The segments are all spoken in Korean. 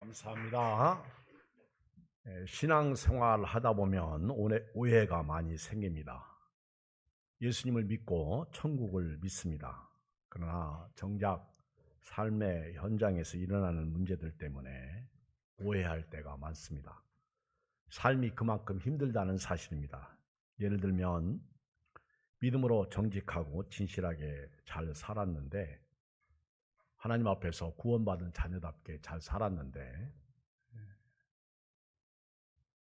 감사합니다. 신앙생활 하다 보면 오해가 많이 생깁니다. 예수님을 믿고 천국을 믿습니다. 그러나 정작 삶의 현장에서 일어나는 문제들 때문에 오해할 때가 많습니다. 삶이 그만큼 힘들다는 사실입니다. 예를 들면 믿음으로 정직하고 진실하게 잘 살았는데, 하나님 앞에서 구원받은 자녀답게 잘 살았는데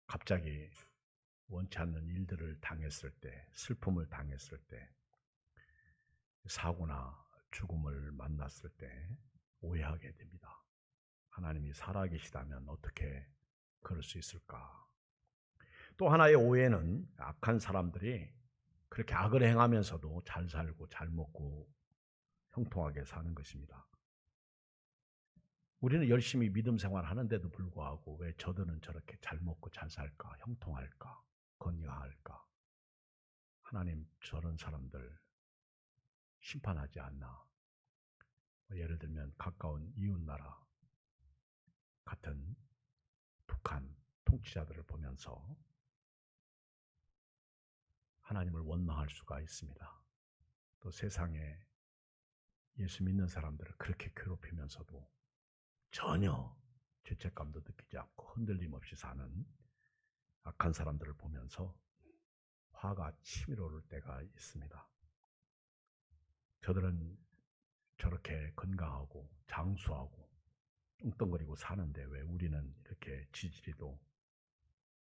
갑자기 원치 않는 일들을 당했을 때, 슬픔을 당했을 때, 사고나 죽음을 만났을 때 오해하게 됩니다. 하나님이 살아계시다면 어떻게 그럴 수 있을까? 또 하나의 오해는 악한 사람들이 그렇게 악을 행하면서도 잘 살고 잘 먹고 형통하게 사는 것입니다. 우리는 열심히 믿음 생활하는데도 불구하고 왜 저들은 저렇게 잘 먹고 잘 살까? 형통할까? 건강할까? 하나님 저런 사람들 심판하지 않나? 예를 들면 가까운 이웃나라 같은 북한 통치자들을 보면서 하나님을 원망할 수가 있습니다. 또 세상에 예수 믿는 사람들을 그렇게 괴롭히면서도 전혀 죄책감도 느끼지 않고 흔들림 없이 사는 악한 사람들을 보면서 화가 치밀어 오를 때가 있습니다. 저들은 저렇게 건강하고 장수하고 뚱뚱거리고 사는데 왜 우리는 이렇게 지지리도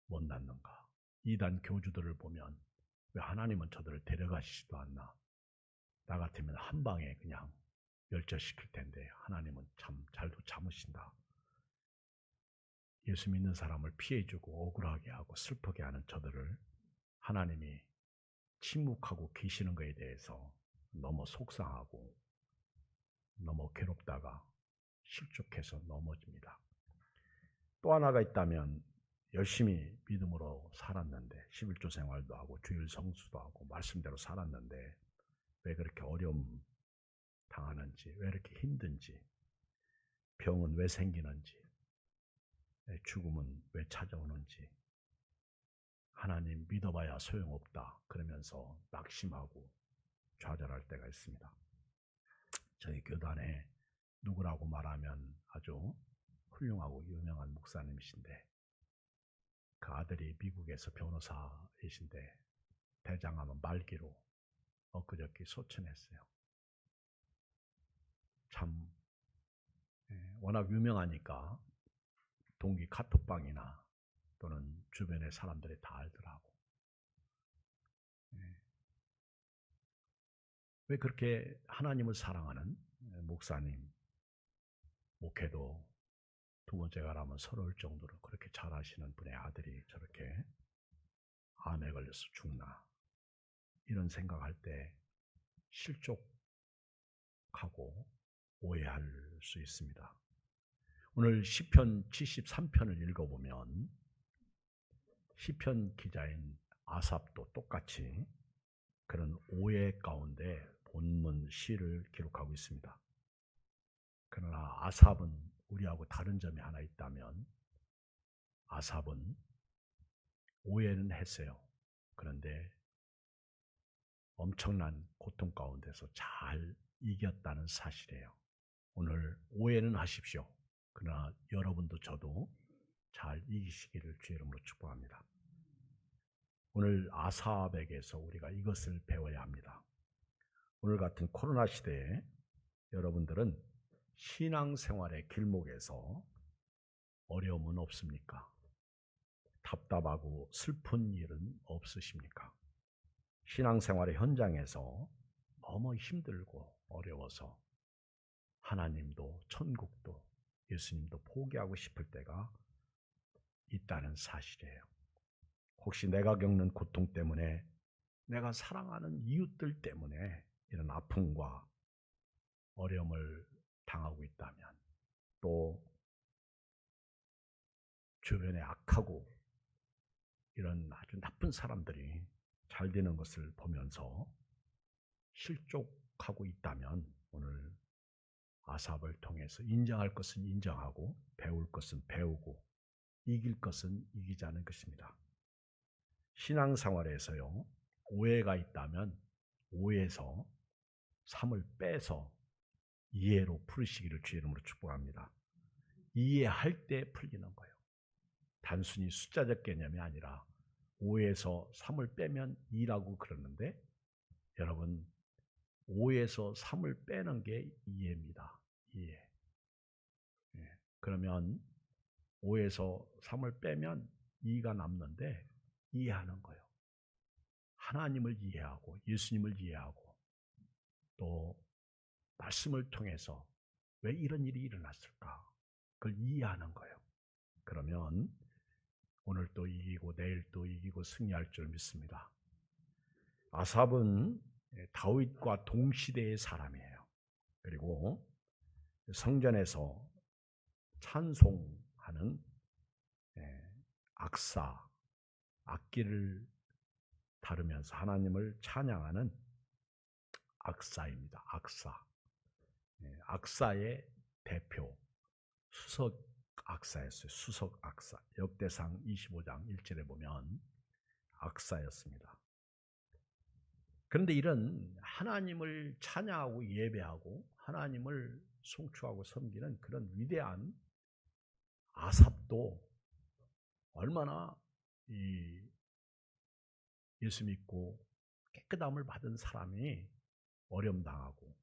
못 낳는가? 이단 교주들을 보면 왜 하나님은 저들을 데려가시지도 않나? 나 같으면 한 방에 그냥 멸절시킬 텐데 하나님은 참 잘도 참으신다. 예수 믿는 사람을 피해주고 억울하게 하고 슬프게 하는 저들을 하나님이 침묵하고 계시는 것에 대해서 너무 속상하고 너무 괴롭다가 실족해서 넘어집니다. 또 하나가 있다면 열심히 믿음으로 살았는데 11조 생활도 하고 주일 성수도 하고 말씀대로 살았는데 왜 그렇게 어려움 당하는지, 왜 이렇게 힘든지, 병은 왜 생기는지, 죽음은 왜 찾아오는지, 하나님 믿어봐야 소용없다 그러면서 낙심하고 좌절할 때가 있습니다. 저희 교단에 누구라고 말하면 아주 훌륭하고 유명한 목사님이신데 그 아들이 미국에서 변호사이신데 대장암은 말기로 엊그저께 소천했어요. 참 워낙 유명하니까 동기 카톡방이나 또는 주변의 사람들이 다 알더라고. 왜 그렇게 하나님을 사랑하는 목사님, 목회도 두 번째가 라면 서러울 정도로 그렇게 잘하시는 분의 아들이 저렇게 암에 걸려서 죽나? 이런 생각할 때 실족하고 오해할 수 있습니다. 오늘 시편 73편을 읽어보면 시편 기자인 아삽도 똑같이 그런 오해 가운데 본문 시를 기록하고 있습니다. 그러나 아삽은 우리하고 다른 점이 하나 있다면 아삽은 오해는 했어요. 그런데 엄청난 고통 가운데서 잘 이겼다는 사실이에요. 오늘 오해는 하십시오. 그러나 여러분도 저도 잘 이기시기를 주의 이름으로 축복합니다. 오늘 아삽에게서 우리가 이것을 배워야 합니다. 오늘 같은 코로나 시대에 여러분들은 신앙생활의 길목에서 어려움은 없습니까? 답답하고 슬픈 일은 없으십니까? 신앙생활의 현장에서 너무 힘들고 어려워서 하나님도 천국도 예수님도 포기하고 싶을 때가 있다는 사실이에요. 혹시 내가 겪는 고통 때문에 내가 사랑하는 이웃들 때문에 이런 아픔과 어려움을 당하고 있다면 또 주변에 악하고 이런 아주 나쁜 사람들이 잘 되는 것을 보면서 실족하고 있다면 오늘 아삽을 통해서 인정할 것은 인정하고 배울 것은 배우고 이길 것은 이기자는 것입니다. 신앙생활에서요, 오해가 있다면 오해에서 삶을 빼서 이해로 풀으시기를 주의 이름으로 축복합니다. 이해할 때 풀리는 거예요. 단순히 숫자적 개념이 아니라 오해에서 3을 빼면 2라고 그러는데 여러분, 5에서 3을 빼는 게 이해입니다. 이해. 그러면 5에서 3을 빼면 2가 남는데 이해하는 거예요. 하나님을 이해하고 예수님을 이해하고 또 말씀을 통해서 왜 이런 일이 일어났을까? 그걸 이해하는 거예요. 그러면 오늘 또 이기고 내일 또 이기고 승리할 줄 믿습니다. 아삽은 다윗과 동시대의 사람이에요. 그리고 성전에서 찬송하는 악사, 악기를 다루면서 하나님을 찬양하는 악사입니다. 악사. 악사의 대표, 수석 악사였어요. 수석 악사. 역대상 25장 1절에 보면 악사였습니다. 그런데 이런 하나님을 찬양하고 예배하고 하나님을 송축하고 섬기는 그런 위대한 아삽도 얼마나 예수 믿고 깨끗함을 받은 사람이 어려움당하고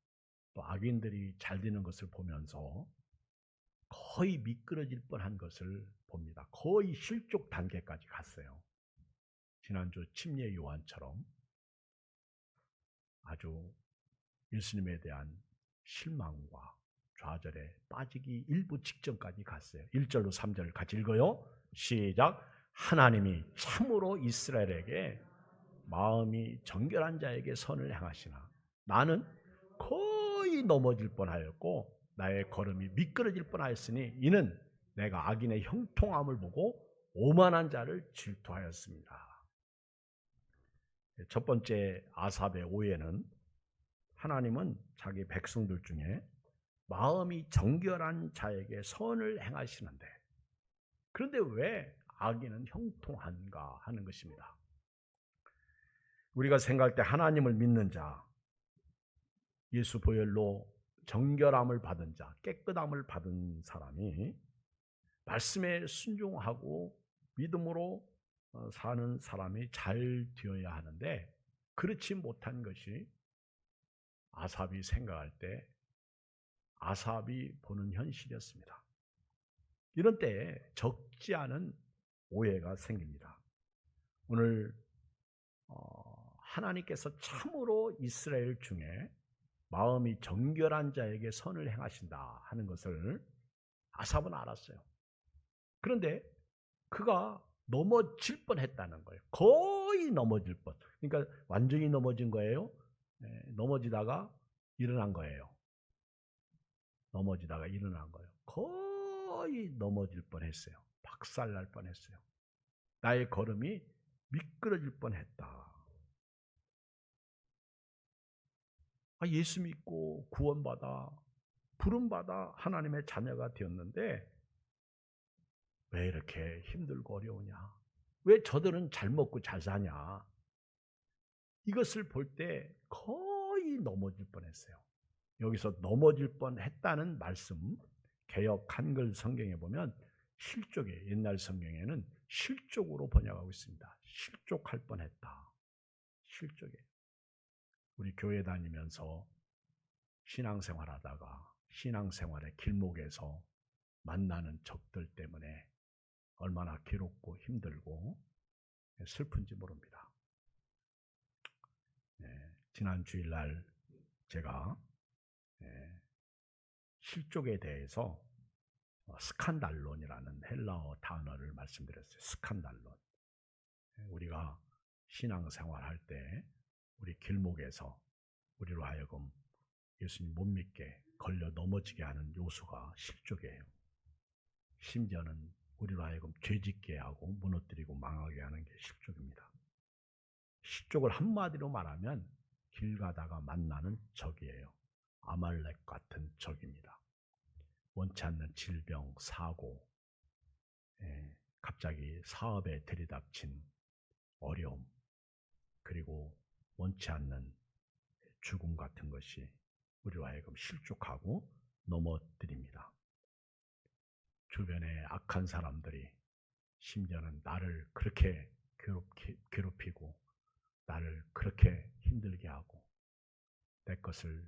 또 악인들이 잘 되는 것을 보면서 거의 미끄러질 뻔한 것을 봅니다. 거의 실족 단계까지 갔어요. 지난주 침례 요한처럼 아주 예수님에 대한 실망과 좌절에 빠지기 일부 직전까지 갔어요. 1절로 3절을 같이 읽어요. 시작. 하나님이 참으로 이스라엘에게 마음이 정결한 자에게 선을 행하시나 나는 거의 넘어질 뻔하였고 나의 걸음이 미끄러질 뻔하였으니 이는 내가 악인의 형통함을 보고 오만한 자를 질투하였습니다. 첫 번째 아삽의 오해는 하나님은 자기 백성들 중에 마음이 정결한 자에게 선을 행하시는데 그런데 왜 악인은 형통한가 하는 것입니다. 우리가 생각할 때 하나님을 믿는 자, 예수 보혈로 정결함을 받은 자, 깨끗함을 받은 사람이 말씀에 순종하고 믿음으로 사는 사람이 잘 되어야 하는데 그렇지 못한 것이 아삽이 생각할 때 아삽이 보는 현실이었습니다. 이런 때에 적지 않은 오해가 생깁니다. 오늘 하나님께서 참으로 이스라엘 중에 마음이 정결한 자에게 선을 행하신다 하는 것을 아삽은 알았어요. 그런데 그가 넘어질 뻔했다는 거예요. 거의 넘어질 뻔. 그러니까 완전히 넘어진 거예요. 넘어지다가 일어난 거예요. 넘어지다가 일어난 거예요. 거의 넘어질 뻔했어요. 박살날 뻔했어요. 나의 걸음이 미끄러질 뻔했다. 예수 믿고 구원받아 부름받아 하나님의 자녀가 되었는데 왜 이렇게 힘들고 어려우냐? 왜 저들은 잘 먹고 잘 사냐? 이것을 볼 때 거의 넘어질 뻔했어요. 여기서 넘어질 뻔했다는 말씀 개역 한글 성경에 보면 실족에 옛날 성경에는 실족으로 번역하고 있습니다. 실족할 뻔했다. 실족에. 우리 교회 다니면서 신앙생활하다가 신앙생활의 길목에서 만나는 적들 때문에 얼마나 괴롭고 힘들고 슬픈지 모릅니다. 지난 주일날 제가 실족에 대해서 스칸달론이라는 헬라어 단어를 말씀드렸어요. 스칸달론. 우리가 신앙생활할 때 우리 길목에서 우리로 하여금 예수님 못 믿게 걸려 넘어지게 하는 요소가 실족이에요. 심지어는 우리로 하여금 죄짓게 하고 무너뜨리고 망하게 하는 게 실족입니다. 실족을 한마디로 말하면 길 가다가 만나는 적이에요. 아말렉 같은 적입니다. 원치 않는 질병, 사고, 갑자기 사업에 들이닥친 어려움, 그리고 원치 않는 죽음 같은 것이 우리로 하여금 실족하고 넘어뜨립니다. 주변에 악한 사람들이 심지어는 나를 그렇게 괴롭히고 나를 그렇게 힘들게 하고 내 것을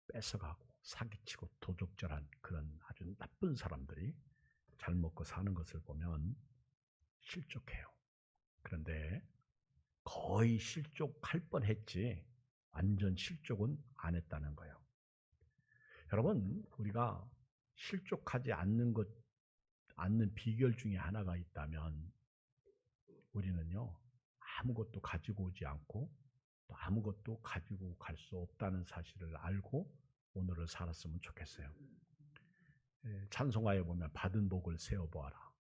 뺏어가고 사기치고 도적질한 그런 아주 나쁜 사람들이 잘 먹고 사는 것을 보면 실족해요. 그런데 거의 실족할 뻔했지 완전 실족은 안 했다는 거예요. 여러분, 우리가 실족하지 않는 비결 중에 하나가 있다면 우리는요, 아무것도 가지고 오지 않고 또 아무것도 가지고 갈 수 없다는 사실을 알고 오늘을 살았으면 좋겠어요. 찬송가에 보면 받은 복을 세어보아라.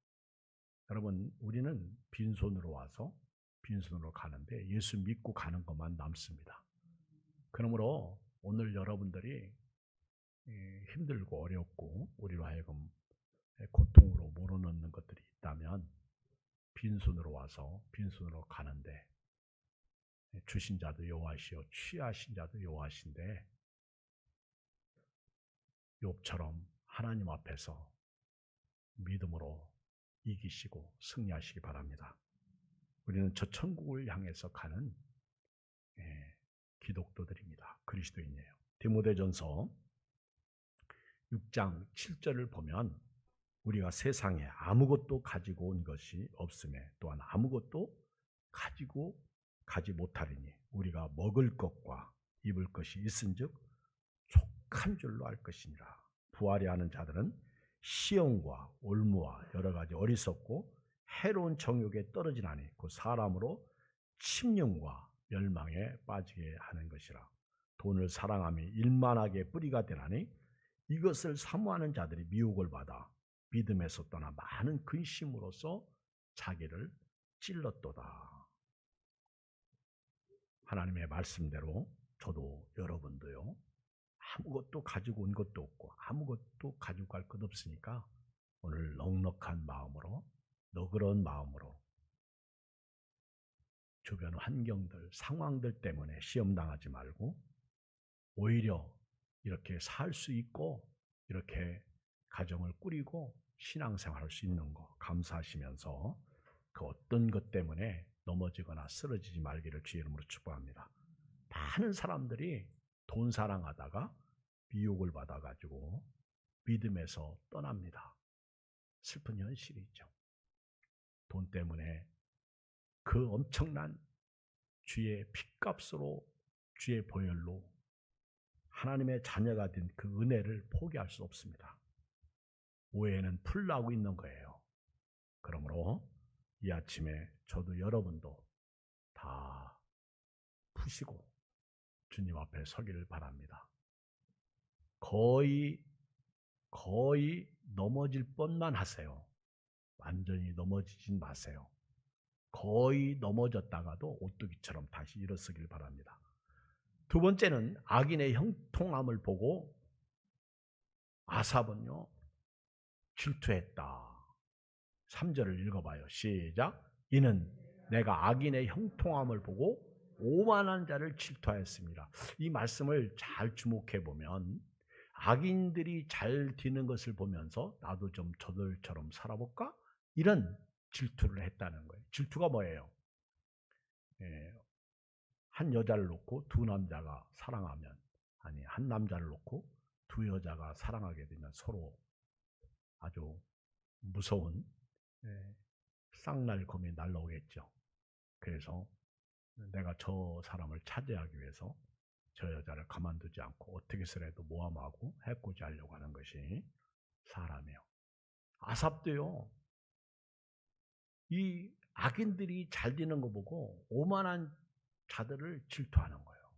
여러분, 우리는 빈손으로 와서 빈손으로 가는데 예수 믿고 가는 것만 남습니다. 그러므로 오늘 여러분들이 힘들고 어렵고 우리로 하여금 고통으로 몰아넣는 것들이 있다면 빈손으로 와서 빈손으로 가는데 주신 자도 여호와시요 취하신 자도 여호와신데 욥처럼 하나님 앞에서 믿음으로 이기시고 승리하시기 바랍니다. 우리는 저 천국을 향해서 가는 기독도들입니다. 그리스도인이에요. 디모데전서 6장 7절을 보면 우리가 세상에 아무것도 가지고 온 것이 없음에 또한 아무것도 가지고 가지 못하리니 우리가 먹을 것과 입을 것이 있은즉 족한 줄로 알 것이니라. 부활이 하는 자들은 시험과 올무와 여러 가지 어리석고 해로운 정욕에 떨어지나니 그 사람으로 침륜과 멸망에 빠지게 하는 것이라. 돈을 사랑함이 일만하게 뿌리가 되나니 이것을 사모하는 자들이 미혹을 받아 믿음에서 떠나 많은 근심으로써 자기를 찔렀도다. 하나님의 말씀대로 저도 여러분도요, 아무것도 가지고 온 것도 없고 아무것도 가지고 갈 것 없으니까 오늘 넉넉한 마음으로 너그러운 마음으로 주변 환경들, 상황들 때문에 시험당하지 말고 오히려 이렇게 살 수 있고 이렇게 가정을 꾸리고 신앙생활할 수 있는 거 감사하시면서 그 어떤 것 때문에 넘어지거나 쓰러지지 말기를 주의 이름으로 축복합니다. 많은 사람들이 돈 사랑하다가 미혹을 받아가지고 믿음에서 떠납니다. 슬픈 현실이죠. 돈 때문에 그 엄청난 주의 핏값으로 주의 보혈로 하나님의 자녀가 된 그 은혜를 포기할 수 없습니다. 오해는 풀나고 있는 거예요. 그러므로 이 아침에 저도 여러분도 다 푸시고 주님 앞에 서기를 바랍니다. 거의 넘어질 뻔만 하세요. 완전히 넘어지진 마세요. 거의 넘어졌다가도 오뚜기처럼 다시 일어서길 바랍니다. 두 번째는 악인의 형통함을 보고 아삽은요 질투했다. 3절을 읽어봐요. 시작. 이는 내가 악인의 형통함을 보고 오만한 자를 질투하였습니다. 이 말씀을 잘 주목해 보면 악인들이 잘 되는 것을 보면서 나도 좀 저들처럼 살아볼까? 이런 질투를 했다는 거예요. 질투가 뭐예요? 한 여자를 놓고 두 남자가 사랑하면, 아니 한 남자를 놓고 두 여자가 사랑하게 되면 서로 아주 무서운 쌍날검이 날라오겠죠. 그래서 내가 저 사람을 차지하기 위해서 저 여자를 가만두지 않고 어떻게 해서라도 모함하고 해코지 하려고 하는 것이 사람이에요. 아삽도요. 이 악인들이 잘 되는 거 보고 오만한 자들을 질투하는 거예요.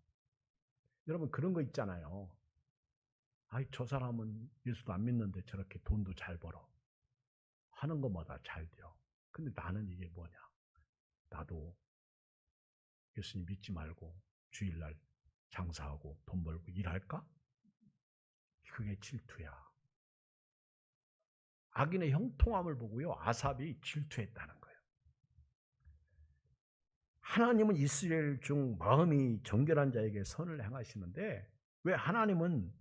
여러분 그런 거 있잖아요. 아이 저 사람은 예수도 안 믿는데 저렇게 돈도 잘 벌어. 하는 것마다 잘 돼요. 근데 나는 이게 뭐냐. 나도 예수님 믿지 말고 주일날 장사하고 돈 벌고 일할까? 그게 질투야. 악인의 형통함을 보고요, 아삽이 질투했다는 거예요. 하나님은 이스라엘 중 마음이 정결한 자에게 선을 행하시는데 왜 하나님은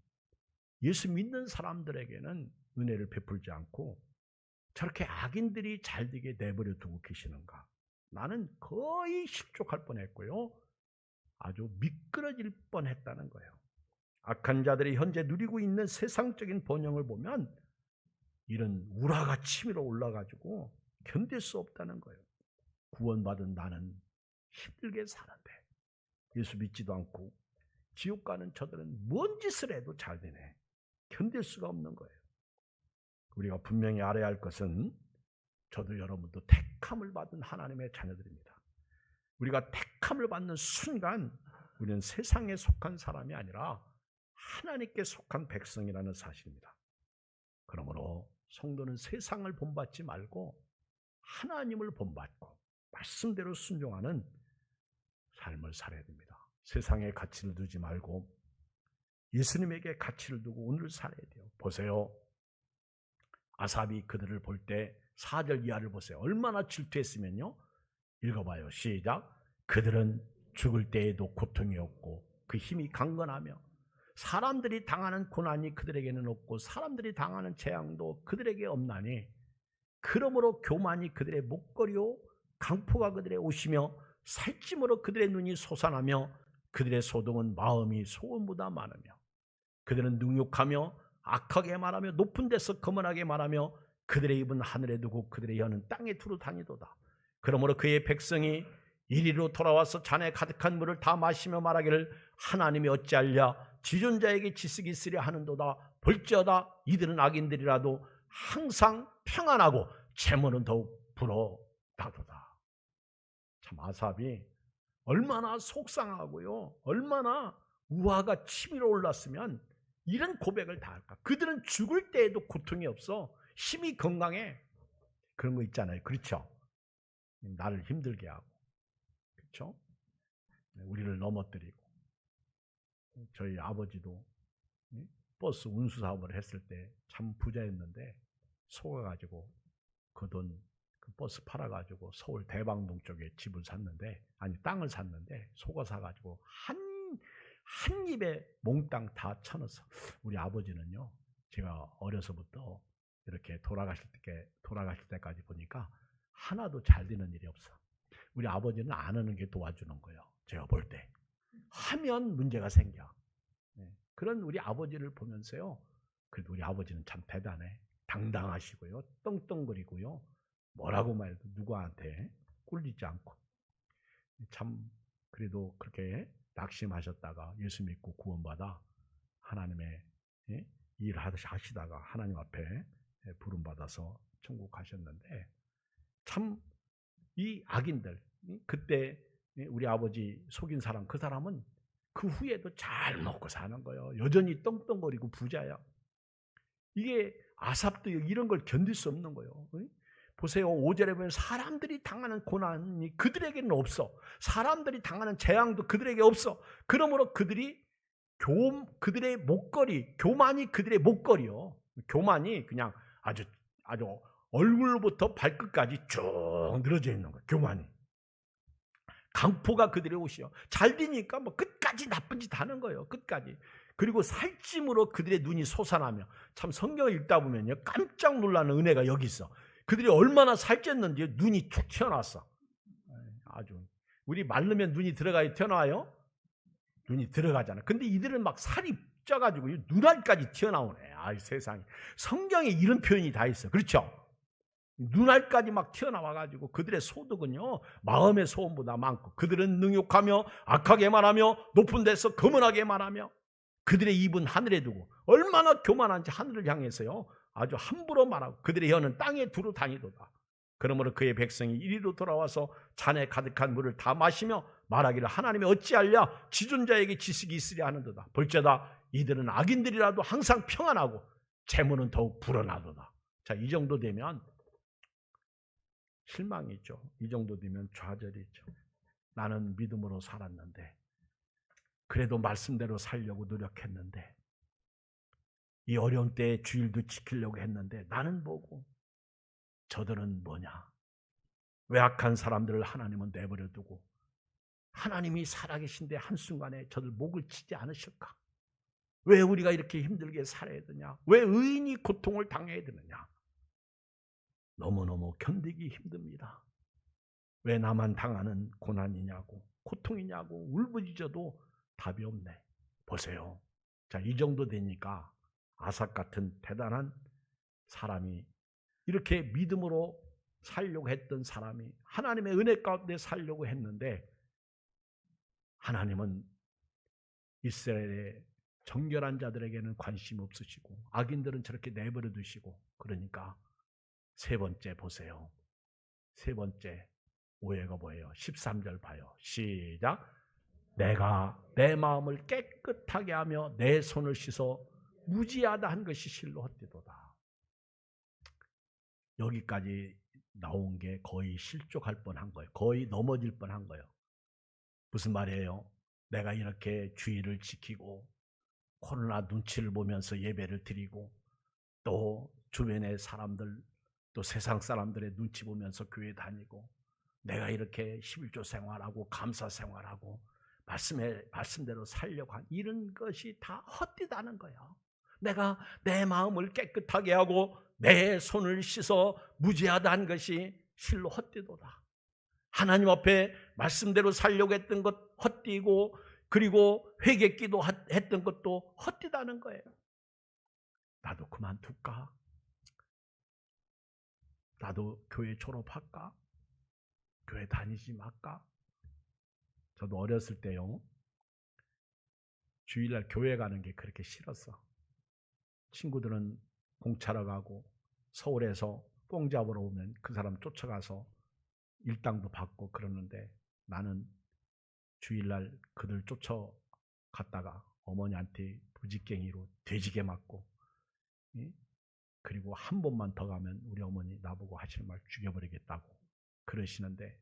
예수 믿는 사람들에게는 은혜를 베풀지 않고 저렇게 악인들이 잘되게 내버려 두고 계시는가? 나는 거의 실족할 뻔했고요, 아주 미끄러질 뻔했다는 거예요. 악한 자들이 현재 누리고 있는 세상적인 번영을 보면 이런 우라가 치밀어 올라가지고 견딜 수 없다는 거예요. 구원받은 나는 힘들게 사는데 예수 믿지도 않고 지옥 가는 저들은 뭔 짓을 해도 잘 되네. 견딜 수가 없는 거예요. 우리가 분명히 알아야 할 것은 저도 여러분도 택함을 받은 하나님의 자녀들입니다. 우리가 택함을 받는 순간 우리는 세상에 속한 사람이 아니라 하나님께 속한 백성이라는 사실입니다. 그러므로 성도는 세상을 본받지 말고 하나님을 본받고 말씀대로 순종하는 삶을 살아야 됩니다. 세상에 가치를 두지 말고 예수님에게 가치를 두고 오늘 살아야 돼요. 보세요. 아삽이 그들을 볼 때 4절 이하를 보세요. 얼마나 질투했으면요. 읽어봐요. 시작. 그들은 죽을 때에도 고통이 없고 그 힘이 강건하며 사람들이 당하는 고난이 그들에게는 없고 사람들이 당하는 재앙도 그들에게 없나니 그러므로 교만이 그들의 목걸이요 강포가 그들의 옷이며 살찜으로 그들의 눈이 솟아나며 그들의 소동은 마음이 소원보다 많으며 그들은 능욕하며 악하게 말하며 높은 데서 거만하게 말하며 그들의 입은 하늘에 두고 그들의 혀는 땅에 두루 다니도다. 그러므로 그의 백성이 이리로 돌아와서 잔에 가득한 물을 다 마시며 말하기를 하나님이 어찌하랴 지존자에게 지식이 있으려 하는도다. 볼지어다 이들은 악인들이라도 항상 평안하고 재물은 더욱 불어나도다. 참 아삽이 얼마나 속상하고요, 얼마나 우화가 치밀어 올랐으면 이런 고백을 다 할까. 그들은 죽을 때에도 고통이 없어. 힘이 건강해. 그런 거 있잖아요. 그렇죠? 나를 힘들게 하고, 그렇죠? 우리를 넘어뜨리고. 저희 아버지도 버스 운수 사업을 했을 때 참 부자였는데 속아가지고 그 돈 그 버스 팔아가지고 서울 대방동 쪽에 집을 샀는데, 아니 땅을 샀는데 속아 사가지고 한 입에 몽땅 다 쳐넣었어. 우리 아버지는요, 제가 어려서부터 이렇게 돌아가실 때까지 보니까 하나도 잘 되는 일이 없어. 우리 아버지는 안 하는 게 도와주는 거예요. 제가 볼 때 하면 문제가 생겨. 그런 우리 아버지를 보면서요, 그래도 우리 아버지는 참 대단해. 당당하시고요, 떵떵거리고요, 뭐라고 말해도 누구한테 꿀리지 않고, 참 그래도 그렇게 낙심하셨다가 예수 믿고 구원받아 하나님의 일을 하시다가 하나님 앞에 부름받아서 천국 가셨는데, 참 이 악인들, 그때 우리 아버지 속인 사람, 그 사람은 그 후에도 잘 먹고 사는 거예요. 여전히 떵떵거리고 부자야. 이게 아삽도 이런 걸 견딜 수 없는 거예요. 보세요. 5절에 보면 사람들이 당하는 고난이 그들에게는 없어. 사람들이 당하는 재앙도 그들에게 없어. 그러므로 그들의 목걸이, 교만이 그들의 목걸이요. 교만이 그냥 아주 얼굴부터 발끝까지 쭉 늘어져 있는 거예요. 교만이. 강포가 그들의 옷이요. 잘 되니까 뭐 끝까지 나쁜 짓 하는 거예요. 끝까지. 그리고 살찜으로 그들의 눈이 솟아나며, 참 성경을 읽다 보면요, 깜짝 놀라는 은혜가 여기 있어. 그들이 얼마나 살쪘는지 눈이 툭 튀어나왔어. 아주 우리 마르면 눈이 들어가야 튀어나와요? 눈이 들어가잖아. 근데 이들은 막 살이 쪄가지고 눈알까지 튀어나오네. 아, 세상에. 성경에 이런 표현이 다 있어. 그렇죠? 눈알까지 막 튀어나와가지고 그들의 소득은요, 마음의 소원보다 많고, 그들은 능욕하며 악하게 말하며 높은 데서 거만하게 말하며 그들의 입은 하늘에 두고, 얼마나 교만한지 하늘을 향해서요 아주 함부로 말하고 그들의 혀는 땅에 두루 다니도다. 그러므로 그의 백성이 이리로 돌아와서 잔에 가득한 물을 다 마시며 말하기를 하나님이 어찌하랴 지존자에게 지식이 있으려 하는도다. 볼지어다 이들은 악인들이라도 항상 평안하고 재물은 더욱 불어나도다. 자, 이 정도 되면 실망이죠. 이 정도 되면 좌절이죠. 나는 믿음으로 살았는데, 그래도 말씀대로 살려고 노력했는데 이 어려운 때에 주일도 지키려고 했는데 나는 뭐고 저들은 뭐냐? 왜 악한 사람들을 하나님은 내버려 두고 하나님이 살아계신데 한순간에 저들 목을 치지 않으실까? 왜 우리가 이렇게 힘들게 살아야 되냐? 왜 의인이 고통을 당해야 되느냐? 너무너무 견디기 힘듭니다. 왜 나만 당하는 고난이냐고, 고통이냐고 울부짖어도 답이 없네. 보세요. 자, 이 정도 되니까 아삽 같은 대단한 사람이, 이렇게 믿음으로 살려고 했던 사람이 하나님의 은혜 가운데 살려고 했는데 하나님은 이스라엘의 정결한 자들에게는 관심 없으시고 악인들은 저렇게 내버려 두시고, 그러니까 세 번째 보세요. 세 번째 오해가 뭐예요? 13절 봐요. 시작. 내가 내 마음을 깨끗하게 하며 내 손을 씻어 무지하다 한 것이 실로 헛되도다. 여기까지 나온 게 거의 실족할 뻔한 거예요. 거의 넘어질 뻔한 거예요. 무슨 말이에요? 내가 이렇게 주의를 지키고 코로나 눈치를 보면서 예배를 드리고 또 주변의 사람들 또 세상 사람들의 눈치 보면서 교회 다니고 내가 이렇게 11조 생활하고 감사 생활하고 말씀대로 살려고 한 이런 것이 다 헛되다는 거예요. 내가 내 마음을 깨끗하게 하고 내 손을 씻어 무죄하다는 것이 실로 헛되도다. 하나님 앞에 말씀대로 살려고 했던 것 헛되고, 그리고 회개기도 했던 것도 헛되다는 거예요. 나도 그만둘까? 나도 교회 졸업할까? 교회 다니지 말까? 저도 어렸을 때요, 주일날 교회 가는 게 그렇게 싫었어. 친구들은 공차러 가고 서울에서 뽕 잡으러 오면 그 사람 쫓아가서 일당도 받고 그러는데 나는 주일날 그들 쫓아갔다가 어머니한테 부지깽이로 돼지게 맞고, 그리고 한 번만 더 가면 우리 어머니 나보고 하시는 말 죽여버리겠다고 그러시는데,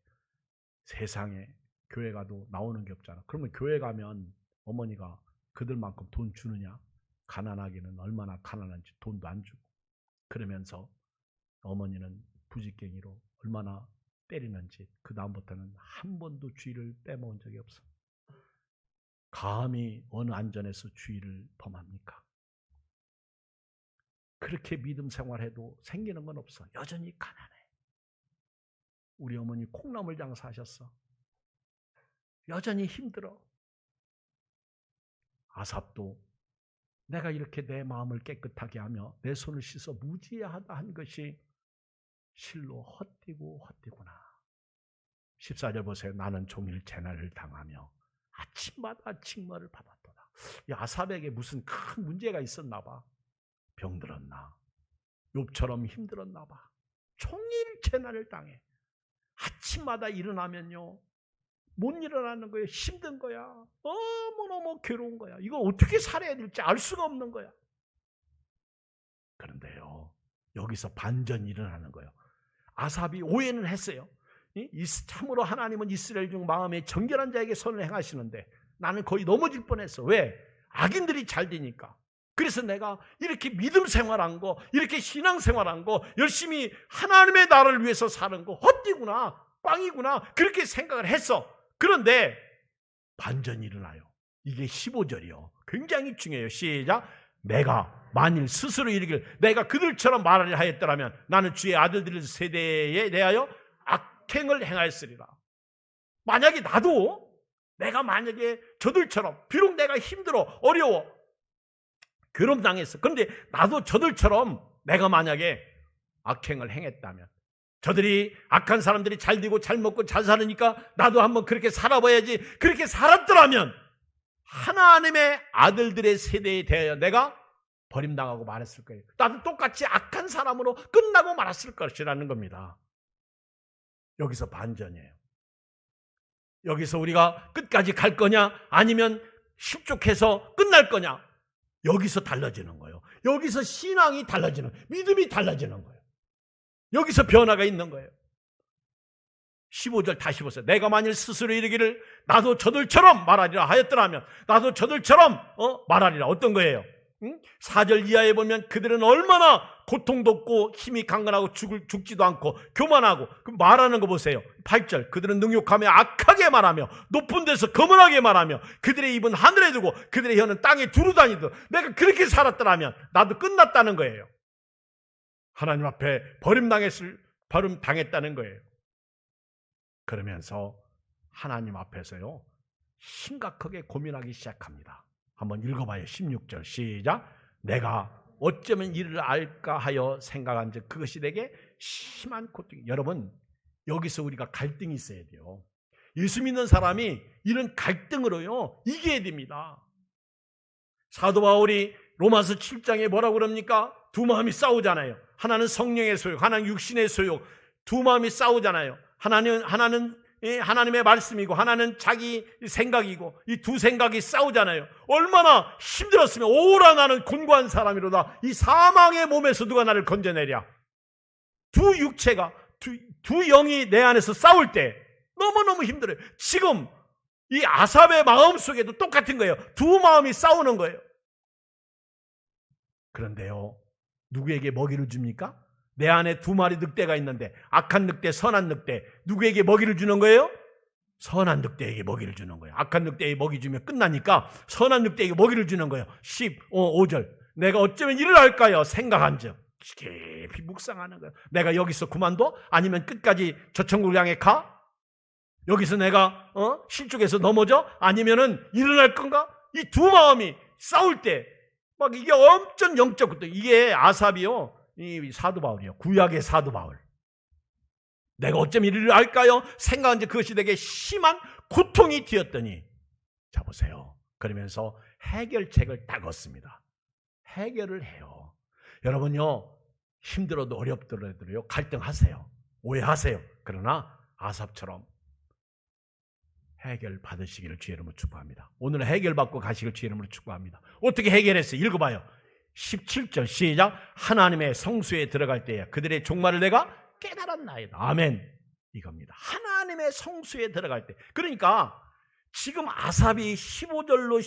세상에 교회 가도 나오는 게 없잖아. 그러면 교회 가면 어머니가 그들만큼 돈 주느냐? 가난하기는 얼마나 가난한지 돈도 안 주고, 그러면서 어머니는 부지깽이로 얼마나 때리는지 그 다음부터는 한 번도 주의를 빼먹은 적이 없어. 감히 어느 안전에서 주의를 범합니까? 그렇게 믿음 생활해도 생기는 건 없어. 여전히 가난해. 우리 어머니 콩나물 장사하셨어. 여전히 힘들어. 아삽도 내가 이렇게 내 마음을 깨끗하게 하며 내 손을 씻어 무지하다 한 것이 실로 헛되고 헛되구나. 14절 보세요. 나는 종일 재난을 당하며 아침마다 징벌을 받았도다. 이 아삽에게 무슨 큰 문제가 있었나 봐. 병들었나? 욥처럼 힘들었나 봐. 종일 재난을 당해. 아침마다 일어나면요, 못 일어나는 거예요. 힘든 거야. 너무너무 괴로운 거야. 이거 어떻게 살아야 될지 알 수가 없는 거야. 그런데요, 여기서 반전이 일어나는 거예요. 아삽이 오해는 했어요. 참으로 하나님은 이스라엘 중 마음에 정결한 자에게 선을 행하시는데 나는 거의 넘어질 뻔했어. 왜? 악인들이 잘 되니까. 그래서 내가 이렇게 믿음 생활한 거, 이렇게 신앙 생활한 거, 열심히 하나님의 나라를 위해서 사는 거 헛되구나, 꽝이구나, 그렇게 생각을 했어. 그런데 반전이 일어나요. 이게 15절이요. 굉장히 중요해요. 시작. 내가 만일 스스로 이르기를 내가 그들처럼 말하려 하였더라면 나는 주의 아들들 세대에 대하여 악행을 행하였으리라. 만약에 내가 만약에 저들처럼, 비록 내가 힘들어 어려워 괴롭당했어. 그런데 나도 저들처럼 내가 만약에 악행을 행했다면, 저들이 악한 사람들이 잘 되고 잘 먹고 잘 사니까 나도 한번 그렇게 살아봐야지, 그렇게 살았더라면 하나님의 아들들의 세대에 대하여 내가 버림당하고 말았을 거예요. 나도 똑같이 악한 사람으로 끝나고 말았을 것이라는 겁니다. 여기서 반전이에요. 여기서 우리가 끝까지 갈 거냐 아니면 실족해서 끝날 거냐, 여기서 달라지는 거예요. 여기서 신앙이 달라지는, 믿음이 달라지는 거예요. 여기서 변화가 있는 거예요. 15절 다시 보세요. 내가 만일 스스로 이르기를 나도 저들처럼 말하리라 하였더라면, 나도 저들처럼 말하리라. 어떤 거예요? 4절 이하에 보면 그들은 얼마나 고통도 없고 힘이 강건하고 죽지도 않고 교만하고 말하는 거 보세요. 8절 그들은 능욕하며 악하게 말하며 높은 데서 거만하게 말하며 그들의 입은 하늘에 두고 그들의 혀는 땅에 두루 다니듯 내가 그렇게 살았더라면 나도 끝났다는 거예요. 하나님 앞에 버림당했다는 거예요. 그러면서 하나님 앞에서요 심각하게 고민하기 시작합니다. 한번 읽어봐요. 16절 시작. 내가 어쩌면 이를 알까 하여 생각한 즉 그것이 내게 심한 고통이. 여러분 여기서 우리가 갈등이 있어야 돼요. 예수 믿는 사람이 이런 갈등으로요 이겨야 됩니다. 사도 바울이 로마서 7장에 뭐라고 그럽니까? 두 마음이 싸우잖아요. 하나는 성령의 소욕, 하나는 육신의 소욕. 두 마음이 싸우잖아요. 하나는 하나님의 말씀이고 하나는 자기 생각이고 이 두 생각이 싸우잖아요. 얼마나 힘들었으면 오라 나는 곤고한 사람이로다. 이 사망의 몸에서 누가 나를 건져내랴. 두 육체가 두 영이 내 안에서 싸울 때 너무너무 힘들어요. 지금 이 아삽의 마음속에도 똑같은 거예요. 두 마음이 싸우는 거예요. 그런데요 누구에게 먹이를 줍니까? 내 안에 두 마리 늑대가 있는데 악한 늑대, 선한 늑대. 누구에게 먹이를 주는 거예요? 선한 늑대에게 먹이를 주는 거예요. 악한 늑대에게 먹이 주면 끝나니까 선한 늑대에게 먹이를 주는 거예요. 15절 내가 어쩌면 이를 할까요? 생각한 즉 깊이 묵상하는 거예요. 내가 여기서 그만둬? 아니면 끝까지 저 천국을 향해 가? 여기서 내가 실족해서 넘어져? 아니면은 일어날 건가? 이 두 마음이 싸울 때 막 이게 엄청 영적 고통. 이게 아삽이요 이 사도 바울이요. 구약의 사도 바울. 내가 어쩜 이를 알까요? 생각한 지 그것이 되게 심한 고통이 되었더니 자 보세요. 그러면서 해결책을 딱 얻습니다. 해결을 해요. 여러분요 힘들어도 어렵더라도요 갈등하세요. 오해하세요. 그러나 아삽처럼 해결 받으시기를 주의 이름으로 축복합니다. 오늘 해결 받고 가시길 주의 이름으로 축복합니다. 어떻게 해결했어요? 읽어봐요. 17절 시작. 하나님의 성소에 들어갈 때에 그들의 종말을 내가 깨달았나이다. 아멘. 이겁니다. 하나님의 성소에 들어갈 때. 그러니까 지금 아삽이 15절로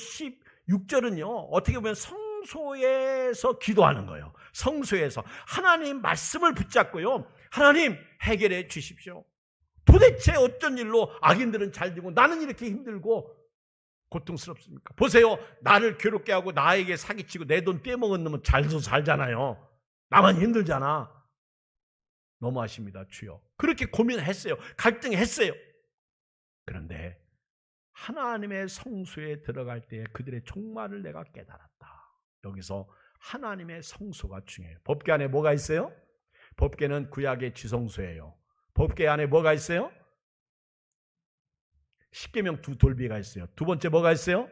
16절은요 어떻게 보면 성소에서 기도하는 거예요. 성소에서 하나님 말씀을 붙잡고요 하나님 해결해 주십시오. 도대체 어쩐 일로 악인들은 잘 되고 나는 이렇게 힘들고 고통스럽습니까? 보세요. 나를 괴롭게 하고 나에게 사기치고 내 돈 빼먹은 놈은 잘도 살잖아요. 나만 힘들잖아. 너무하십니다. 주여. 그렇게 고민했어요. 갈등했어요. 그런데 하나님의 성소에 들어갈 때 그들의 종말을 내가 깨달았다. 여기서 하나님의 성소가 중요해요. 법궤 안에 뭐가 있어요? 법궤는 구약의 지성소예요. 법궤 안에 뭐가 있어요? 십계명 두 돌비가 있어요. 두 번째 뭐가 있어요?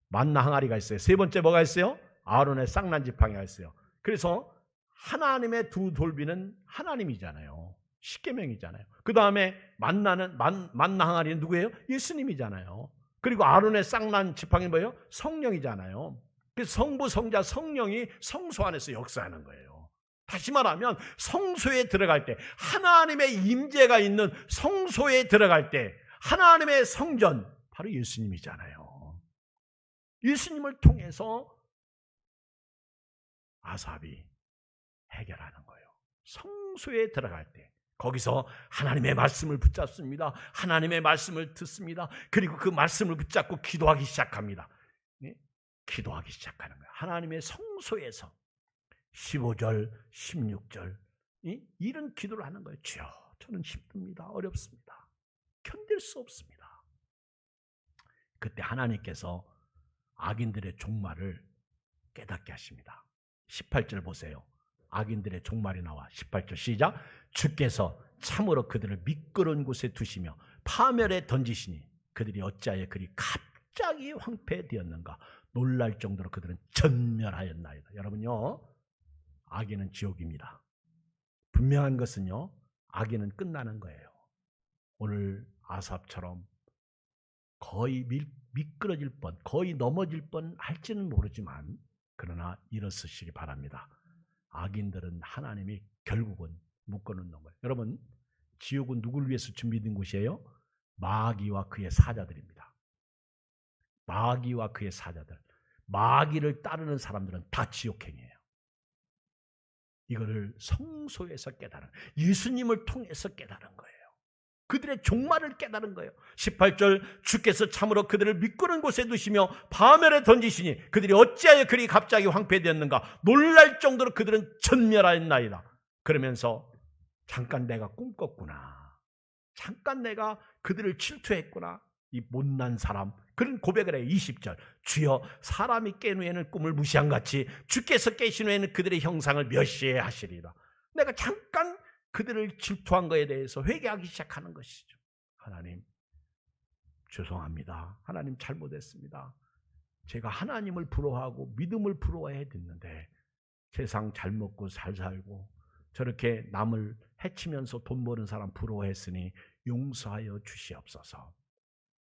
만나 항아리가 있어요. 세 번째 뭐가 있어요? 아론의 쌍난 지팡이가 있어요. 그래서 하나님의 두 돌비는 하나님이잖아요. 십계명이잖아요. 그 다음에 만나 항아리는 누구예요? 예수님이잖아요. 그리고 아론의 쌍난 지팡이는 뭐예요? 성령이잖아요. 그래서 성부, 성자, 성령이 성소 안에서 역사하는 거예요. 다시 말하면 성소에 들어갈 때 하나님의 임재가 있는 성소에 들어갈 때 하나님의 성전 바로 예수님이잖아요. 예수님을 통해서 아삽이 해결하는 거예요. 성소에 들어갈 때 거기서 하나님의 말씀을 붙잡습니다. 하나님의 말씀을 듣습니다. 그리고 그 말씀을 붙잡고 기도하기 시작합니다. 네? 기도하기 시작하는 거예요. 하나님의 성소에서 15절, 16절 이런 기도를 하는 거예요. 주여, 저는 힘듭니다. 어렵습니다. 견딜 수 없습니다. 그때 하나님께서 악인들의 종말을 깨닫게 하십니다. 18절 보세요. 악인들의 종말이 나와 18절 시작. 주께서 참으로 그들을 미끄러운 곳에 두시며 파멸에 던지시니 그들이 어찌하여 그리 갑자기 황폐되었는가. 놀랄 정도로 그들은 전멸하였나이다. 여러분요, 악인은 지옥입니다. 분명한 것은요, 악인은 끝나는 거예요. 오늘 아삽처럼 거의 미끄러질 뻔, 거의 넘어질 뻔 할지는 모르지만 그러나 일어서시기 바랍니다. 악인들은 하나님이 결국은 묶어놓는 거예요. 여러분, 지옥은 누구를 위해서 준비된 곳이에요? 마귀와 그의 사자들입니다. 마귀와 그의 사자들. 마귀를 따르는 사람들은 다 지옥행이에요. 이거를 성소에서 깨달은, 예수님을 통해서 깨달은 거예요. 그들의 종말을 깨달은 거예요. 18절, 주께서 참으로 그들을 미끄러운 곳에 두시며 파멸에 던지시니 그들이 어찌하여 그리 갑자기 황폐되었는가. 놀랄 정도로 그들은 전멸하였나이다. 그러면서 잠깐 내가 꿈꿨구나, 잠깐 내가 그들을 질투했구나, 이 못난 사람, 그런 고백을 해요. 20절, 주여 사람이 깬 후에는 꿈을 무시한 같이 주께서 깨신 후에는 그들의 형상을 멸시하시리라. 내가 잠깐 그들을 질투한 것에 대해서 회개하기 시작하는 것이죠. 하나님 죄송합니다. 하나님 잘못했습니다. 제가 하나님을 부러워하고 믿음을 부러워해야 됐는데 세상 잘 먹고 잘 살고 저렇게 남을 해치면서 돈 버는 사람 부러워했으니 용서하여 주시옵소서.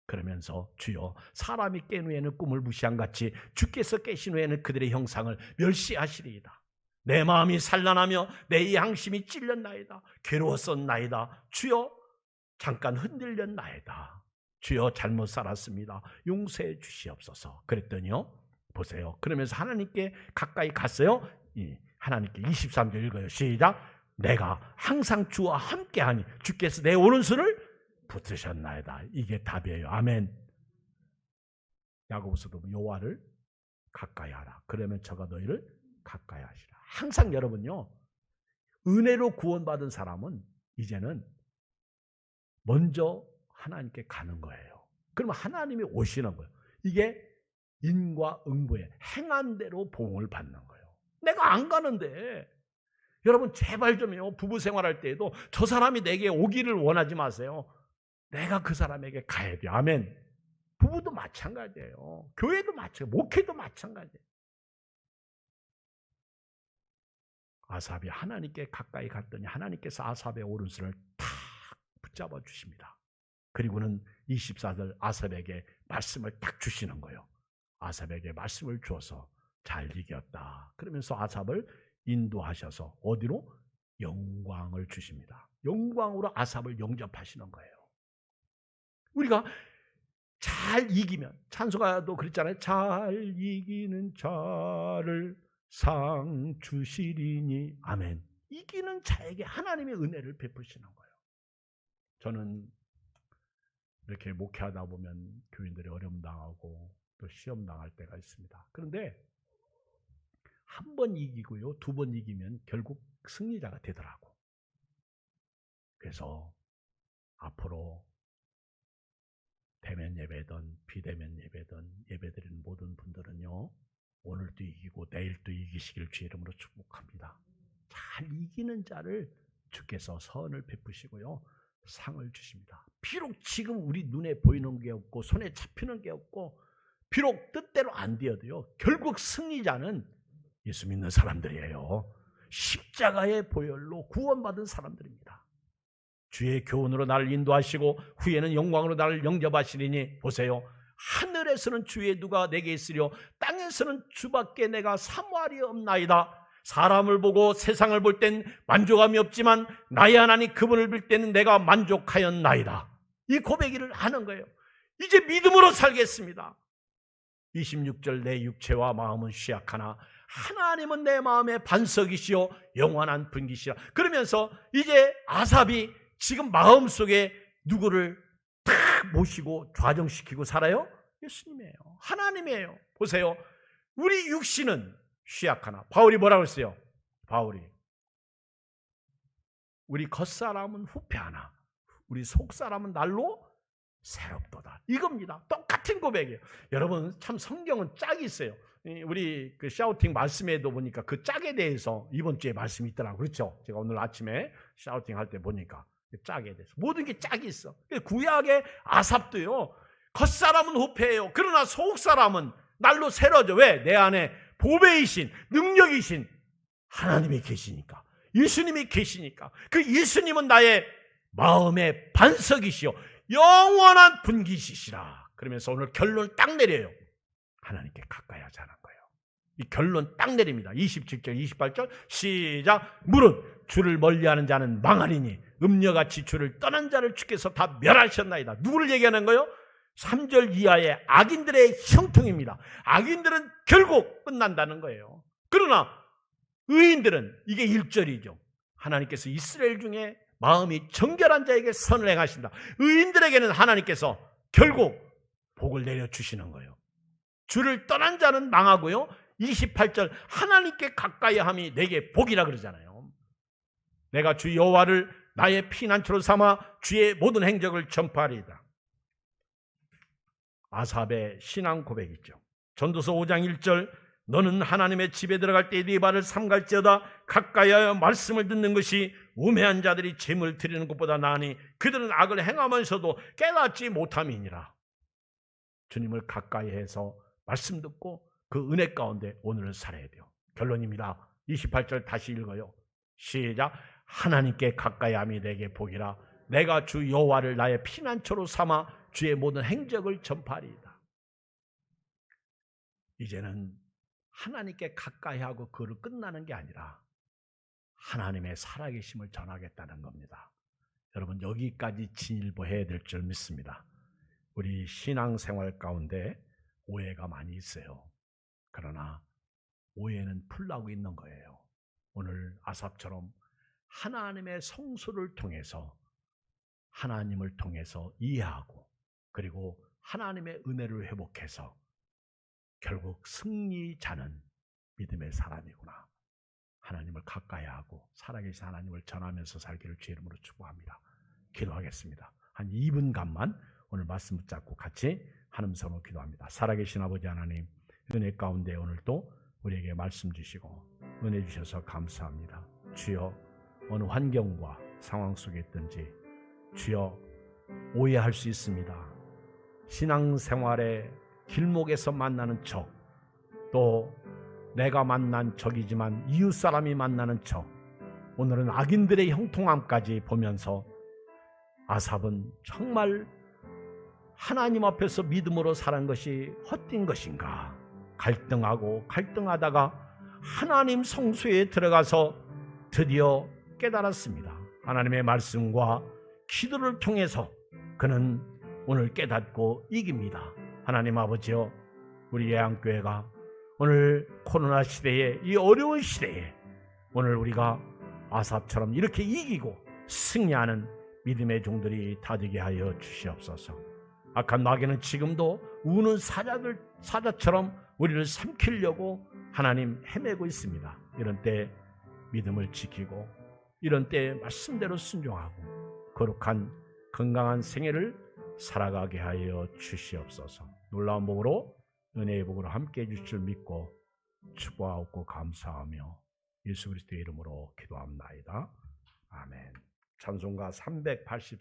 그러면서 주여 사람이 깬 후에는 꿈을 무시한 같이 주께서 깨신 후에는 그들의 형상을 멸시하시리이다. 내 마음이 산란하며 내 양심이 찔렸나이다. 괴로웠었나이다. 주여 잠깐 흔들렸나이다. 주여 잘못 살았습니다. 용서해 주시옵소서. 그랬더니요, 보세요. 그러면서 하나님께 가까이 갔어요. 하나님께 23절 읽어요. 시작. 내가 항상 주와 함께하니 주께서 내 오른손을 붙으셨나이다. 이게 답이에요. 아멘. 야고보서도 여호와를 가까이 하라. 그러면 저가 너희를 가까이 하시라. 항상 여러분요, 은혜로 구원받은 사람은 이제는 먼저 하나님께 가는 거예요. 그러면 하나님이 오시는 거예요. 이게 인과응보의 행한 대로 보응을 받는 거예요. 내가 안 가는데, 여러분 제발 좀요, 부부 생활할 때에도 저 사람이 내게 오기를 원하지 마세요. 내가 그 사람에게 가야 돼요. 아멘. 부부도 마찬가지예요. 교회도 마찬가지예요. 목회도 마찬가지예요. 아삽이 하나님께 가까이 갔더니 하나님께서 아삽의 오른손을 탁 붙잡아 주십니다. 그리고는 24절 아삽에게 말씀을 딱 주시는 거예요. 아삽에게 말씀을 주어서 잘 이겼다. 그러면서 아삽을 인도하셔서 어디로? 영광을 주십니다. 영광으로 아삽을 영접하시는 거예요. 우리가 잘 이기면, 찬송가도 그랬잖아요. 잘 이기는 자를 상 주시리니. 아멘. 이기는 자에게 하나님의 은혜를 베푸시는 거예요. 저는 이렇게 목회하다 보면 교인들이 어려움 당하고 또 시험 당할 때가 있습니다. 그런데 한 번 이기고요, 두 번 이기면 결국 승리자가 되더라고. 그래서 앞으로 대면 예배든 비대면 예배든 예배드리는 모든 분들은요, 오늘도 이기고 내일도 이기시길 주의 이름으로 축복합니다. 잘 이기는 자를 주께서 선을 베푸시고요, 상을 주십니다. 비록 지금 우리 눈에 보이는 게 없고 손에 잡히는 게 없고 비록 뜻대로 안 되어도요, 결국 승리자는 예수 믿는 사람들이에요. 십자가의 보혈로 구원받은 사람들입니다. 주의 교훈으로 나를 인도하시고 후에는 영광으로 나를 영접하시리니. 보세요. 하늘에서는 주의 누가 내게 있으려 땅에서는 주밖에 내가 사모하리 없나이다. 사람을 보고 세상을 볼 땐 만족함이 없지만 나의 하나님 그분을 볼 때는 내가 만족하였나이다. 이 고백을 하는 거예요. 이제 믿음으로 살겠습니다. 26절 내 육체와 마음은 쉬약하나 하나님은 내 마음의 반석이시요 영원한 분기시라. 그러면서 이제 아삽이 지금 마음속에 누구를 딱 모시고 좌정시키고 살아요? 예수님이에요. 하나님이에요. 보세요. 우리 육신은 쉬약하나. 바울이 뭐라고 했어요? 바울이 우리 겉사람은 후패하나 우리 속사람은 날로 새롭도다. 이겁니다. 똑같은 고백이에요. 여러분 참 성경은 짝이 있어요. 우리 그 샤우팅 말씀에도 보니까 그 짝에 대해서 이번 주에 말씀이 있더라고요. 그렇죠? 제가 오늘 아침에 샤우팅 할 때 보니까 짝에 대해서 모든 게 짝이 있어. 구약의 아삽도요, 겉사람은 후패예요. 그러나 속사람은 날로 새로워져. 왜? 내 안에 보배이신 능력이신 하나님이 계시니까, 예수님이 계시니까. 그 예수님은 나의 마음의 반석이시요 영원한 분기시시라. 그러면서 오늘 결론 딱 내려요. 하나님께 가까이 하자는 거예요. 이 결론 딱 내립니다. 27절 28절 시작. 물은 주를 멀리하는 자는 망하리니 음녀같이 주를 떠난 자를 주께서 다 멸하셨나이다. 누구를 얘기하는 거예요? 3절 이하의 악인들의 형통입니다. 악인들은 결국 끝난다는 거예요. 그러나 의인들은, 이게 1절이죠. 하나님께서 이스라엘 중에 마음이 정결한 자에게 선을 행하신다. 의인들에게는 하나님께서 결국 복을 내려주시는 거예요. 주를 떠난 자는 망하고요. 28절 하나님께 가까이함이 내게 복이라 그러잖아요. 내가 주 여호와를 나의 피난처로 삼아 주의 모든 행적을 전파하리이다. 아삽의 신앙 고백이죠. 전도서 5장 1절 너는 하나님의 집에 들어갈 때 네 발을 삼갈지어다 가까이하여 말씀을 듣는 것이 우매한 자들이 제물 드리는 것보다 나으니 그들은 악을 행하면서도 깨닫지 못함이니라. 주님을 가까이해서 말씀 듣고 그 은혜 가운데 오늘을 살아야 돼요. 결론입니다. 28절 다시 읽어요. 시작. 하나님께 가까이함이 내게 복이라. 내가 주 여호와를 나의 피난처로 삼아 주의 모든 행적을 전파하리이다. 이제는 하나님께 가까이하고 그를 끝나는 게 아니라 하나님의 살아계심을 전하겠다는 겁니다. 여러분 여기까지 진일보해야 될 줄 믿습니다. 우리 신앙생활 가운데 오해가 많이 있어요. 그러나 오해는 풀나고 있는 거예요. 오늘 아삽처럼 하나님의 성소를 통해서 하나님을 통해서 이해하고 그리고 하나님의 은혜를 회복해서 결국 승리자는 믿음의 사람이구나. 하나님을 가까이하고 살아계신 하나님을 전하면서 살기를 주의 이름으로 축복합니다. 기도하겠습니다. 한 2분간만 오늘 말씀 붙잡고 같이 하나님 선으로 기도합니다. 살아계신 아버지 하나님, 은혜 가운데 오늘도 우리에게 말씀 주시고 은혜 주셔서 감사합니다. 주여, 어느 환경과 상황 속에 있든지 주여 오해할 수 있습니다. 신앙생활의 길목에서 만나는 적, 또 내가 만난 적이지만 이웃 사람이 만나는 적, 오늘은 악인들의 형통함까지 보면서 아삽은 정말 하나님 앞에서 믿음으로 사는 것이 헛된 것인가 갈등하다가 하나님 성소에 들어가서 드디어 깨달았습니다. 하나님의 말씀과 기도를 통해서 그는 오늘 깨닫고 이깁니다. 하나님 아버지여, 우리 예양교회가 오늘 코로나 시대에, 이 어려운 시대에 오늘 우리가 아삽처럼 이렇게 이기고 승리하는 믿음의 종들이 다 되게 하여 주시옵소서. 악한 마귀는 지금도 우는 사자처럼 우리를 삼키려고 하나님 헤매고 있습니다. 이런 때 믿음을 지키고 이런 때 말씀대로 순종하고 거룩한 건강한 생애를 살아가게 하여 주시옵소서. 놀라운 복으로 은혜의 복으로 함께해 주실 줄 믿고 축복하고 감사하며 예수 그리스도의 이름으로 기도합니다. 아멘. 찬송가 380